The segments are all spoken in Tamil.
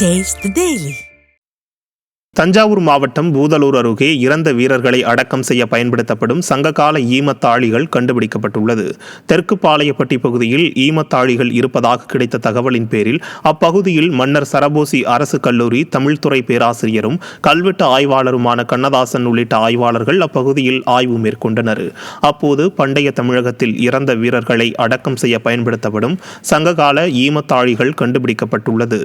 Taste the Daily. தஞ்சாவூர் மாவட்டம் பூதலூர் அருகே இறந்த வீரர்களை அடக்கம் செய்ய பயன்படுத்தப்படும் சங்ககால ஈமத்தாழிகள் கண்டுபிடிக்கப்பட்டுள்ளது. தெற்கு பாளையப்பட்டி பகுதியில் ஈமத்தாழிகள் இருப்பதாக கிடைத்த தகவலின் பேரில் அப்பகுதியில் மன்னர் சரபோசி அரசு கல்லூரி தமிழ்துறை பேராசிரியரும் கல்வெட்டு ஆய்வாளருமான கண்ணதாசன் உள்ளிட்ட ஆய்வாளர்கள் அப்பகுதியில் ஆய்வு மேற்கொண்டனர். அப்போது பண்டைய தமிழகத்தில் இறந்த வீரர்களை அடக்கம் செய்ய பயன்படுத்தப்படும் சங்ககால ஈமத்தாழிகள் கண்டுபிடிக்கப்பட்டுள்ளது.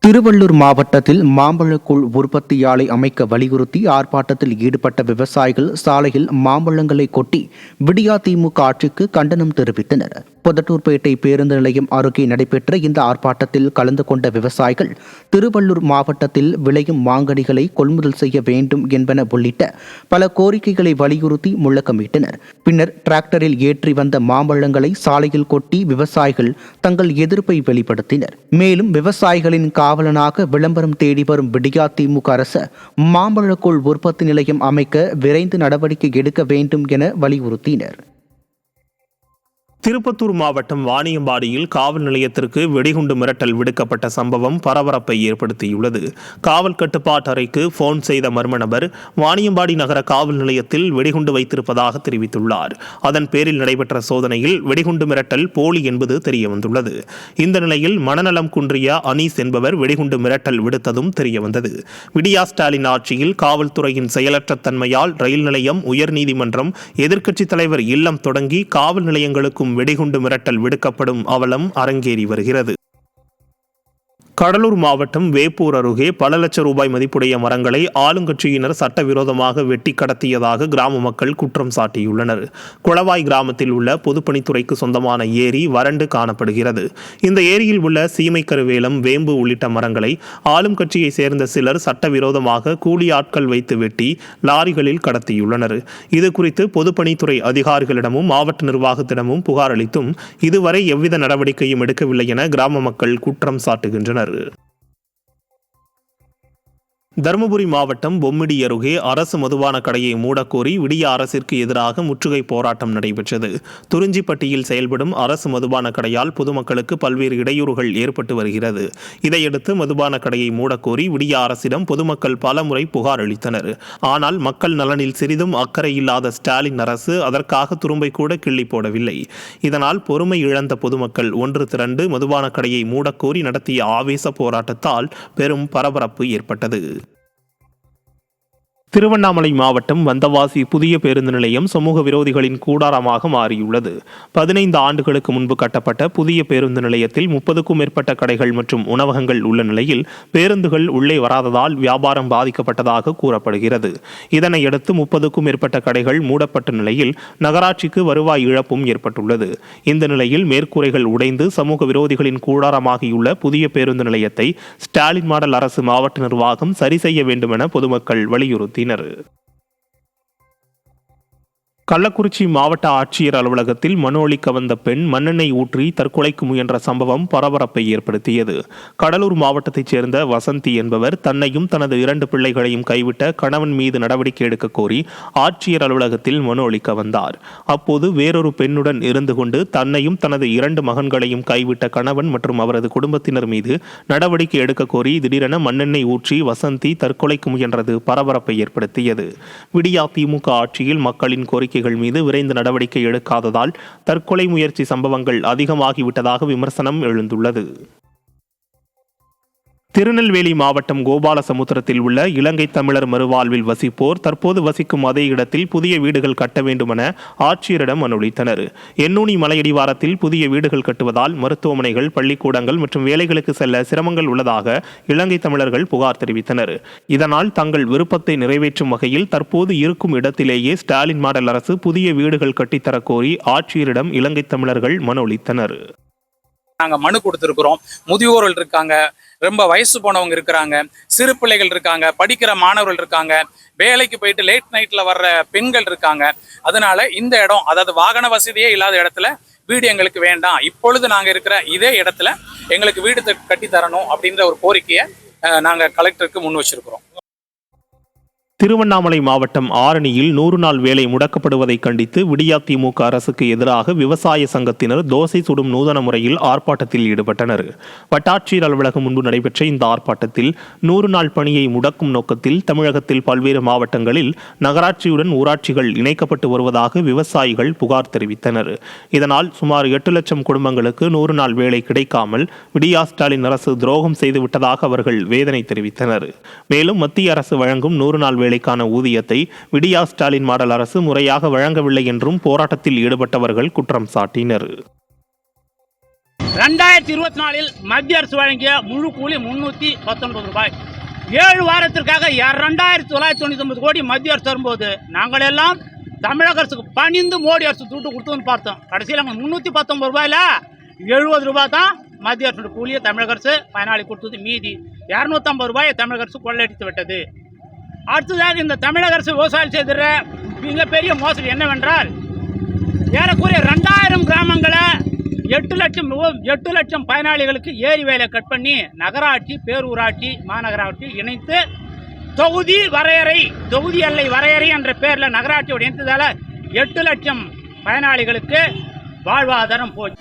திருவள்ளூர் மாவட்டத்தில் மாம்பழக்கூழ் உற்பத்தி ஆலை அமைக்க வலியுறுத்தி ஆர்ப்பாட்டத்தில் ஈடுபட்ட விவசாயிகள் சாலையில் மாம்பழங்களை கொட்டி விடியா திமுக ஆட்சிக்கு கண்டனம் தெரிவித்தனர். பொதட்டூர்பேட்டை பேருந்து நிலையம் அருகே நடைபெற்ற இந்த ஆர்ப்பாட்டத்தில் கலந்து கொண்ட விவசாயிகள் திருவள்ளூர் மாவட்டத்தில் விளையும் மாங்கனிகளை கொள்முதல் செய்ய வேண்டும் என்பன உள்ளிட்ட பல கோரிக்கைகளை வலியுறுத்தி முழக்கமிட்டனர். பின்னர் டிராக்டரில் ஏற்றி வந்த மாம்பழங்களை சாலையில் கொட்டி விவசாயிகள் தங்கள் எதிர்ப்பை வெளிப்படுத்தினர். மேலும் விவசாயிகளின் காவலனாக விளம்பரம் தேடி வரும் விடியா திமுக அரசு மாம்பழக்கூழ் உற்பத்தி நிலையம் அமைக்க விரைந்து நடவடிக்கை எடுக்க வேண்டும் என வலியுறுத்தினர். திருப்பத்தூர் மாவட்டம் வாணியம்பாடியில் காவல் நிலையத்திற்கு வெடிகுண்டு மிரட்டல் விடுக்கப்பட்ட சம்பவம் பரபரப்பை ஏற்படுத்தியுள்ளது. காவல் கட்டுப்பாட்டு அறைக்கு போன் செய்த மர்ம நபர் வாணியம்பாடி நகர காவல் நிலையத்தில் வெடிகுண்டு வைத்திருப்பதாக தெரிவித்துள்ளார். அதன் பேரில் நடைபெற்ற சோதனையில் வெடிகுண்டு மிரட்டல் போலி என்பது தெரியவந்துள்ளது. இந்த நிலையில் மனநலம் குன்றிய அனீஸ் என்பவர் வெடிகுண்டு மிரட்டல் விடுத்ததும் தெரியவந்தது. விடியா ஸ்டாலின் ஆட்சியில் காவல்துறையின் செயலற்ற தன்மையால் ரயில் நிலையம், உயர்நீதிமன்றம், எதிர்க்கட்சித் தலைவர் இல்லம் தொடங்கி காவல் நிலையங்களுக்கும் வெடிகுண்டு மிரட்டல் விடுக்கப்படும் அவலம் அரங்கேறி வருகிறது. கடலூர் மாவட்டம் வேப்பூர் அருகே பல லட்சம் ரூபாய் மதிப்புடைய மரங்களை ஆளுங்கட்சியினர் சட்டவிரோதமாக வெட்டி கடத்தியதாக கிராம மக்கள் குற்றம் சாட்டியுள்ளனர். குளவாய் கிராமத்தில் உள்ள பொதுப்பணித்துறைக்கு சொந்தமான ஏரி வறண்டு காணப்படுகிறது. இந்த ஏரியில் உள்ள சீமை கருவேலம், வேம்பு உள்ளிட்ட மரங்களை ஆளும் கட்சியை சேர்ந்த சிலர் சட்டவிரோதமாக கூலி ஆட்கள் வைத்து வெட்டி லாரிகளில் கடத்தியுள்ளனர். இது குறித்து பொதுப்பணித்துறை அதிகாரிகளிடமும் மாவட்ட நிர்வாகத்திடமும் புகார் அளித்தும் இதுவரை எவ்வித நடவடிக்கையும் எடுக்கவில்லை என கிராம மக்கள் குற்றம் சாட்டுகின்றனர். தருமபுரி மாவட்டம் பொம்மிடி அருகே அரசு மதுபான கடையை மூடக்கோரி விடிய அரசிற்கு எதிராக முற்றுகை போராட்டம் நடைபெற்றது. துறிஞ்சிப்பட்டியில் செயல்படும் அரசு மதுபான கடையால் பொதுமக்களுக்கு பல்வேறு இடையூறுகள் ஏற்பட்டு வருகிறது. இதையடுத்து மதுபான கடையை மூடக்கோரி விடிய அரசிடம் பொதுமக்கள் பலமுறை புகார் அளித்தனர். ஆனால் மக்கள் நலனில் சிறிதும் அக்கறை இல்லாத ஸ்டாலின் அரசு அதற்காக துரும்பை கூட கிள்ளி போடவில்லை. இதனால் பொறுமை இழந்த பொதுமக்கள் ஒன்று திரண்டு மதுபான கடையை மூடக்கோரி நடத்திய ஆவேச போராட்டத்தால் பெரும் பரபரப்பு ஏற்பட்டது. திருவண்ணாமலை மாவட்டம் வந்தவாசி புதிய பேருந்து நிலையம் சமூக விரோதிகளின் கூடாரமாக மாறியுள்ளது. 15 ஆண்டுகளுக்கு முன்பு கட்டப்பட்ட புதிய பேருந்து நிலையத்தில் 30க்கும் மேற்பட்ட கடைகள் மற்றும் உணவகங்கள் உள்ள நிலையில் பேருந்துகள் உள்ளே வராததால் வியாபாரம் பாதிக்கப்பட்டதாக கூறப்படுகிறது. இதனையடுத்து 30க்கும் மேற்பட்ட கடைகள் மூடப்பட்ட நிலையில் நகராட்சிக்கு வருவாய் இழப்பும் ஏற்பட்டுள்ளது. இந்த நிலையில் மேற்கூரைகள் உடைந்து சமூக விரோதிகளின் கூடாரமாகியுள்ள புதிய பேருந்து நிலையத்தை ஸ்டாலின் மாடல் அரசு மாவட்ட நிர்வாகம் சரி செய்ய வேண்டும் என பொதுமக்கள் வலியுறுத்தினர். கள்ளக்குறிச்சி மாவட்ட ஆட்சியர் அலுவலகத்தில் மனு அளிக்க வந்த பெண் மண்ணெண்ணெய் ஊற்றி தற்கொலைக்கு முயன்ற சம்பவம் பரபரப்பை ஏற்படுத்தியது. கடலூர் மாவட்டத்தைச் சேர்ந்த வசந்தி என்பவர் தன்னையும் தனது 2 பிள்ளைகளையும் கைவிட்ட கணவன் மீது நடவடிக்கை எடுக்க கோரி ஆட்சியர் அலுவலகத்தில் மனு அளிக்க வந்தார். அப்போது வேறொரு பெண்ணுடன் இருந்து கொண்டு தன்னையும் தனது 2 மகன்களையும் கைவிட்ட கணவன் மற்றும் அவரது குடும்பத்தினர் மீது நடவடிக்கை எடுக்க கோரி திடீரென மண்ணெண்ணெய் ஊற்றி வசந்தி தற்கொலைக்கு முயன்றது பரபரப்பை ஏற்படுத்தியது. விடியா திமுக ஆட்சியில் மக்களின் கோரிக்கை மீது விரைந்து நடவடிக்கை எடுக்காததால் தற்கொலை முயற்சி சம்பவங்கள் அதிகமாகிவிட்டதாக விமர்சனம் எழுந்துள்ளது. திருநெல்வேலி மாவட்டம் கோபாலசமுத்திரத்தில் உள்ள இலங்கை தமிழர் மறுவாழ்வில் வசிப்போர் தற்போது வசிக்கும் அதே இடத்தில் புதிய வீடுகள் கட்ட வேண்டுமென ஆட்சியரிடம் மனு அளித்தனர். எண்ணூனி மலையடிவாரத்தில் புதிய வீடுகள் கட்டுவதால் மருத்துவமனைகள், பள்ளிக்கூடங்கள் மற்றும் வேலைகளுக்கு செல்ல சிரமங்கள் உள்ளதாக இலங்கை தமிழர்கள் புகார் தெரிவித்தனர். இதனால் தங்கள் விருப்பத்தை நிறைவேற்றும் வகையில் தற்போது இருக்கும் இடத்திலேயே ஸ்டாலின் மாடல் அரசு புதிய வீடுகள் கட்டித்தரக் கோரி ஆட்சியரிடம் இலங்கை தமிழர்கள் மனு அளித்தனர். நாங்கள் மனு கொடுத்துருக்குறோம். முதியோர்கள் இருக்காங்க, ரொம்ப வயசு போனவங்க இருக்கிறாங்க, சிறு பிள்ளைகள் இருக்காங்க, படிக்கிற மாணவர்கள் இருக்காங்க, வேலைக்கு போயிட்டு லேட் நைட்டில் வர்ற பெண்கள் இருக்காங்க. அதனால இந்த இடம், அதாவது வாகன வசதியே இல்லாத இடத்துல வீடு எங்களுக்கு வேண்டாம், இப்பொழுது நாங்கள் இருக்கிற இதே இடத்துல எங்களுக்கு வீடு கட்டி தரணும் அப்படின்ற ஒரு கோரிக்கையை நாங்கள் கலெக்டருக்கு முன் வச்சிருக்கிறோம். திருவண்ணாமலை மாவட்டம் ஆரணியில் 100 நாள் வேலை முடக்கப்படுவதை கண்டித்து விடியா திமுக அரசுக்கு எதிராக விவசாய சங்கத்தினர் தோசை சுடும் நூதன முறையில் ஆர்ப்பாட்டத்தில் ஈடுபட்டனர். வட்டாட்சியர் அலுவலகம் முன்பு நடைபெற்ற இந்த ஆர்ப்பாட்டத்தில் 100 நாள் பணியை முடக்கும் நோக்கத்தில் தமிழகத்தில் பல்வேறு மாவட்டங்களில் நகராட்சியுடன் ஊராட்சிகள் இணைக்கப்பட்டு வருவதாக விவசாயிகள் புகார் தெரிவித்தனர். இதனால் சுமார் 8 லட்சம் குடும்பங்களுக்கு 100 நாள் வேலை கிடைக்காமல் விடியா ஸ்டாலின் அரசு துரோகம் செய்துவிட்டதாக அவர்கள் வேதனை தெரிவித்தனர். மேலும் மத்திய அரசு வழங்கும் 100 நாள் வேலைக்கான ஊதியத்தை விடியா ஸ்டாலின் மாடல் அரசு முறையாக வழங்கவில்லை என்றும் போராட்டத்தில் ஈடுபட்டவர்கள் குற்றம் சாட்டினர். 2024 மத்திய அரசு வழங்கிய முழு கூலி 319 ரூபாய். 7 வாரத்திற்காக 2999 கோடி மத்திய அரசு தரும்போது நாங்கள் எல்லாம் தமிழக அரசுக்கு பணிந்து மோடி அரசு துட்டு கொடுத்துன்னு பார்த்தோம். கடைசியில் 319 ரூபாயில் 70 ரூபாய் தான் மத்திய அரசு கூலியை தமிழக அரசு பயனாளி கொடுத்தது. மீதி 250 ரூபாயை தமிழக அரசு கொள்ளையடித்து விட்டது. அடுத்ததாக இந்த தமிழக அரசு விவசாயம் செய்கிற மிகப்பெரிய மோசடி என்னவென்றால் ஏறக்குறைய 2000 கிராமங்களை 8 லட்சம் பயனாளிகளுக்கு ஏரி வேலை கட் பண்ணி நகராட்சி, பேரூராட்சி, மாநகராட்சி இணைத்து தொகுதி எல்லை வரையறை என்ற பேரில் நகராட்சியோடு இணைத்ததால் 8 லட்சம் பயனாளிகளுக்கு வாழ்வாதாரம் போச்சு.